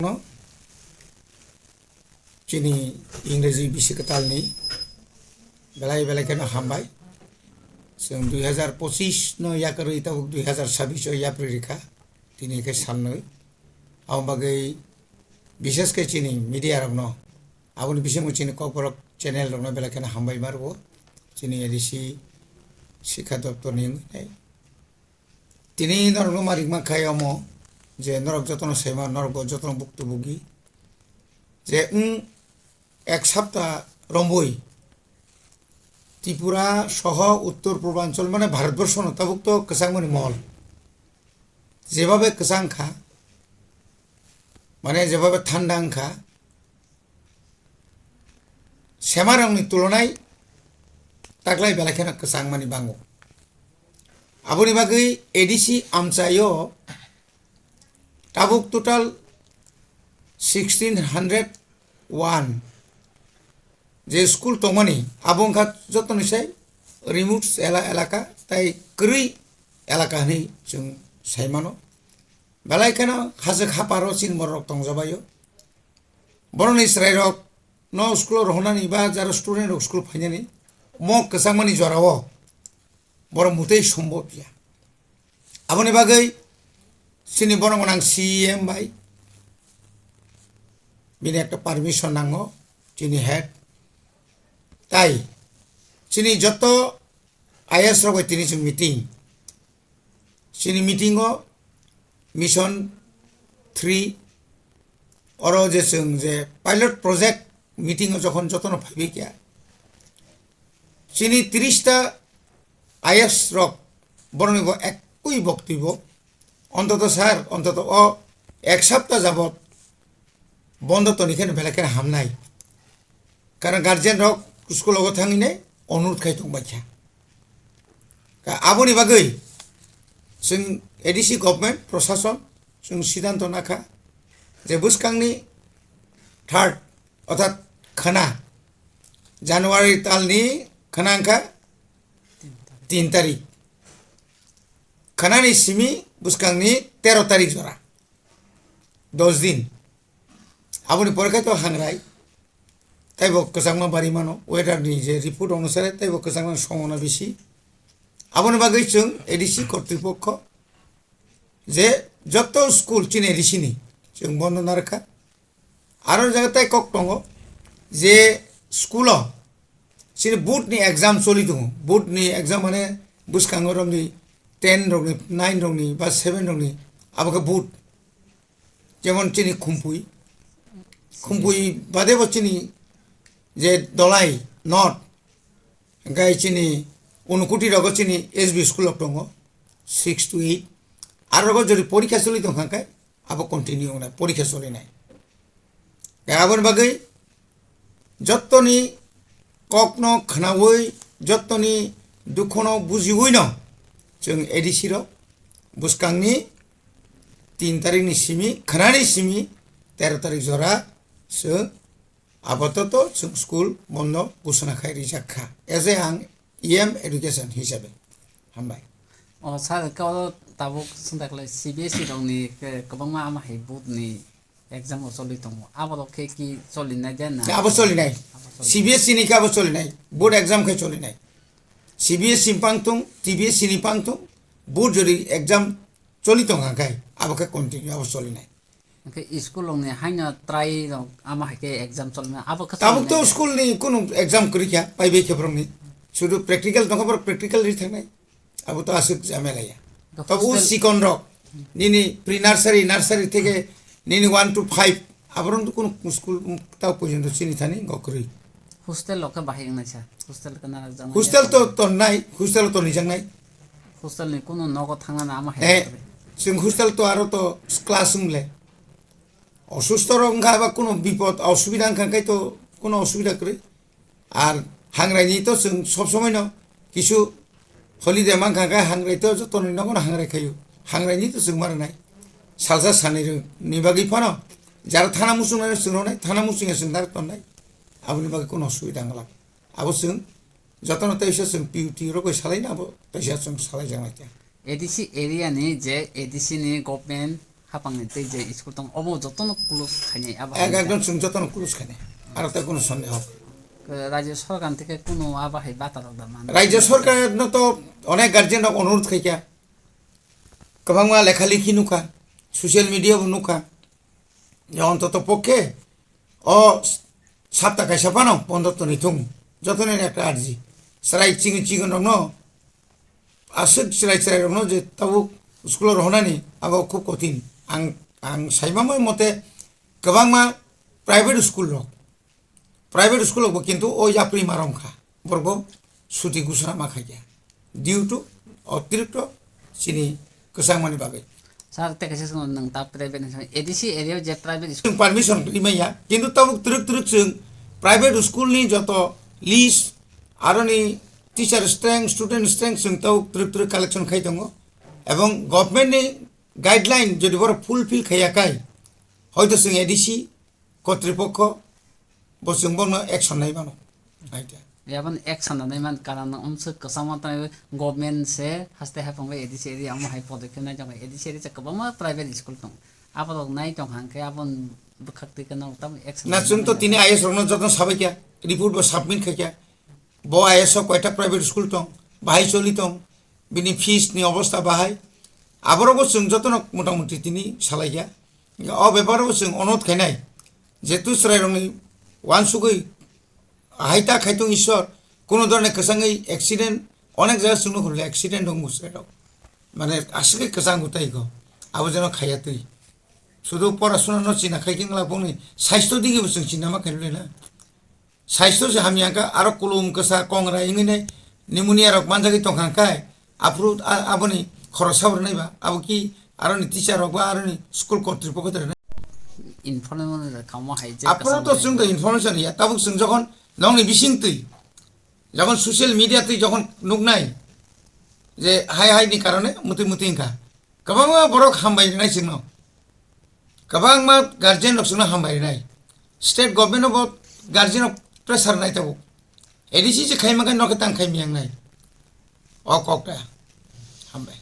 No, Chini English Bishikatalni, Belai Belakano Hambai, Sung 2025 no Yakarita 2026 Yaprika, Tinike Samnoi, Aubagai Bishaska Chini, Media no, I will be Shimuchin Corporate Channel of Belakana Hambai Margo, Chini Edishi, Shikatoning, Tini Normarik Makayamo. যে নরক যতন সেবা নরক যতন ভুক্তভোগী যে এক সপ্তাহ রম্বই ত্রিপুরা সহ উত্তর পূর্বাঞ্চল মানে ভারতবর্ষ নতাভুক্ত কেসাংমণি মহল যেভাবে কেসাংখা মানে যেভাবে ঠান্ডাংখা সেমারংনি তুলনায় তাকলাই বেলাখানা কেসাংমানি বাঙ্গো আবনি বাগৈ এডিসি আমচাইও Tabuk total 1601 যে স্কুল তমনি আবংখা যতন সাই রিমোট এলাকা তাই ক্রি এলাকা নি जों সাইমানো বেলাইখানা হাজে খাপারো চিন বরক তংজাবাयो বরনি স্রাইরক ন স্কুল রহনানি বা যারা স্টুডেন্ট স্কুল ফাইনানি মক কেসাংমানি জরাও বড় মুতেই সম্ভব ইয়া আবনি বাগৈ Sini borong nang CM by bini ekta permission nango chini head tai chini joto IS rogo tini chung meeting chini meeting o mission 3 oro je chung je pilot project meeting o jokhon jotono phaibi kya chini 30 ta IS rok borong go ekui boktibo অন্তত sir অন্তত এক সপ্তাহ যাবত বন্ধ তো নিখানে বেলাখানে হামনাই কারণ guardian rock school লগত থাঙিনে অনুরোধ খাই দंबायखा আবনি বাগৈ जों एडिसि गभर्नमेंट प्रशासन जों सिद्धांत नाखा जे बुसखांनि 3rd अर्थात खाना জানুয়ারি तालनि खानांखा 3 तारिख खानानि सिमी बुसखांनि 13 तारिख जरा 10 दिन आबनि परीक्षा तो हांग्राय ताइबो केसांमा बारि मानो वेदारनि जे रिपोर्ट अनुसारे ताइबो केसांमा समना बेसि आबनि बागै जों एडिसि कर्तृपक्ष जे যত स्कुल चिन एडिसिनि जों बन्द नारखा आरो जायगाय कक दङ जे स्कुल सिनि बुटनि एग्जाम चलि दङ बुटनि एग्जाम माने बुसखाङो रंनि 10 रंनि 9 रंनि बा 7 रंनि आबोके बुट जेमन चिनि खुमपुई बादे बचिनि जे दलाई नट गाय चिनि उनकुटी रगो चिनि एसबी स्कुल दङ 6 to 8 आरो रगो जरि परीक्षा चलि दङ खाय आबो कन्टिन्यू ना परीक्षा चलिनाय गाबोन बागै जत्तनि ककनो खनावै जत्तनि दुखनो बुजिवैनो जों एडिसि रो बुसखांनि 3 तारिखनि सिमी खानानि सिमी 13 तारिख जरा जों आपातत जों स्कुल बन्द घोषणा खायरि जाखा एजे आं इएम एडुकेशन हिसाबै हामबाय सार का ताबुक संदाखले सीबीएसई रंनि गोबां मा बुटनि एग्जाम चलि दङ आबो के कि चलिनाय देना आबो चलिनाय सीबीएसई नि काबो चलिनाय बोर्ड एग्जाम खै चलिनाय सीबीएसई पांगतुं टीबीएसई नि पांगतुं बोर्ड जरि एग्जाम चलि दङ खाय आबो के कन्टिन्यू आबो चलिनाय के स्कुल लंनि हाइना ट्राई आमा के एग्जाम चलिना आबो के ताबुक तो स्कुल नि कुनु एग्जाम करिखा पाइबे खेफ्रंनि शुद्ध प्रैक्टिकल दङबर प्रैक्टिकल रि थांनाय आबो तो आसुक जामेलाया तब उ सिकन रक निनि प्री नार्सारी থেকে निनि 1 to 5 आबरन तो कुनु स्कुल ताव पर्यन्त चिनि थानि गकरै हस्टेल लके बाहिर नाय सा हस्टेल का ना जाना हस्टेल तो नाय हस्टेल तो निजांनाय हस्टेल नि कुनु नगो थांना आमा हे जों हस्टेल तो आरो तो क्लास हमले असुस्थ रंगा बा कुनु विपद असुबिदा खाय तो कुनु असुबिदा करे আর हांग्रायनि तो जों सब समय न किछु हलिडे मांखा हांग्राय तो जतन नगन हांग्राय खायो हांग्रायनि तो जों मारनाय सालसा सानै निबागै फानो যারা থানা মুসুংनाय जोंनाय थाना मुसुंया जों दार तन्नाय आबनि बागै कोनो असुबिदा गला आबो जों जतन तैसा जों पिउटि रगै सालायना आबो तैसा जों सालाय जानाय एडिसि एरिया नि जे एडिसि नि गभर्नमेंट হাপাংনি তৈ যে স্কুল দং অবো যতন ক্লোজ খাইনাই আবার একজন সঙ্গে যতন ক্লোজ খানে আর তাই কোনো সন্দেহ হবে রাজ্য সরকার থেকে কোনো আবাহাই বাতা দা মান রাজ্য সরকারের তো অনেক গার্জেন অনুরোধ খাইকা गोबां लेखालेखि नुखा ससियेल मिडियाबो नुखा অন্তত পক্ষে ও সাপ্তাহ কাইসাপানো 15 টনি থুম যতনের একটা আর্জি সারাই চিঙি চিগন রং আসুক সিরাই সিরাই রং যে তাবু স্কুল রহনানি আবো খুব কঠিন আং আং সাইমামय মতে गोबां प्राइवेट स्कुल কিন্তু ওই জাপরি মারংখা বর্গ ছুটি ঘোষণা মাখাইয়া ডিউ টু অতিরিক্ত চিনি কেসাংমানি বাগै सार तेकासे नों ता प्राइवेट एडीसी एरिया जे प्राइवेट जों पारमिशन इमाया किन्तु तब तुरुक जों प्राइवेट स्कुल नि जत लिस्ट आरो नि टीचर स्ट्रेंथ स्टूडेंट स्ट्रेंथ जों तब तुरुक कालेक्शन खाइ दङ एवं गभर्नमेंट नि गाइडलाइन जदि बर फुलफिल खायाखाय हयतो जों एडीसी কর্তৃপক্ষ বসং বন एक्शन नाय बानो आइडिया याबन एक्शन नाय मान कारण उनसे कसमत गवर्नमेंट से हस्ते हाफंग एडीसी एरिया हम हाइ पदक्षेप नाय जङ एडीसी एरिया से कबमा प्राइवेट स्कुल दं आबो नाय दं हांखे आबन बखक्ति कन तब एक्शन ना जों तो तिनी आईएस रन जतन साबायकिया रिपोर्ट बो सबमिट खायकिया बो आईएस कयटा प्राइवेट स्कुल दं बाहाय चलि दं बिनि फीस नि अवस्था बाहाय आबरबो जों जतन मोटामोटी तिनी सालायया अ बेबारबो जों अनुरोध खायनाय जेतु सरायरंनि वानसुगै हाइता खाइतों ईश्वर কোনো ধরনের কেসাঙ্গই অ্যাক্সিডেন্ট অনেক জায়গায় শুনো করলে অ্যাক্সিডেন্ট হং বুঝরাও মানে আসলে কেসাং গুতাই গো আবো যেন খাইয়াতই শুধু পড়াশোনা ন চিনা খাইকিং লাগবনি স্বাস্থ্য দিকে বসং চিনা মা খাইলে না স্বাস্থ্য যে আমি আকা আরো কুলুম কেসা কংরা ইংনে নিউমোনিয়া রক মানজাগি তংখানকাই আপ্রু আবনি খরচ হাবর নাইবা আবো কি আরো নি টিচার রক বা আরো নি স্কুল কর্তৃপক্ষ ধরে ইনফরমেশন কামো হাই যে আপনারা তো जों ইনফরমেশন ইয়া তাবুক जों যখন নংনি বিসিংতই যখন সোশ্যাল মিডিয়াতে যখন নুকনাই যে হাই হাইনি কারণে মুতি মুতিংকা गोबां বড় হামবাইনাই जोंनो गोबां गार्जेन रक्सनो हामबायनाय state government of guardian of pressure नाय ताबो एडीसी जे खाइमाखै नखे तां खाइमियांनाय अ ककटा हामबाय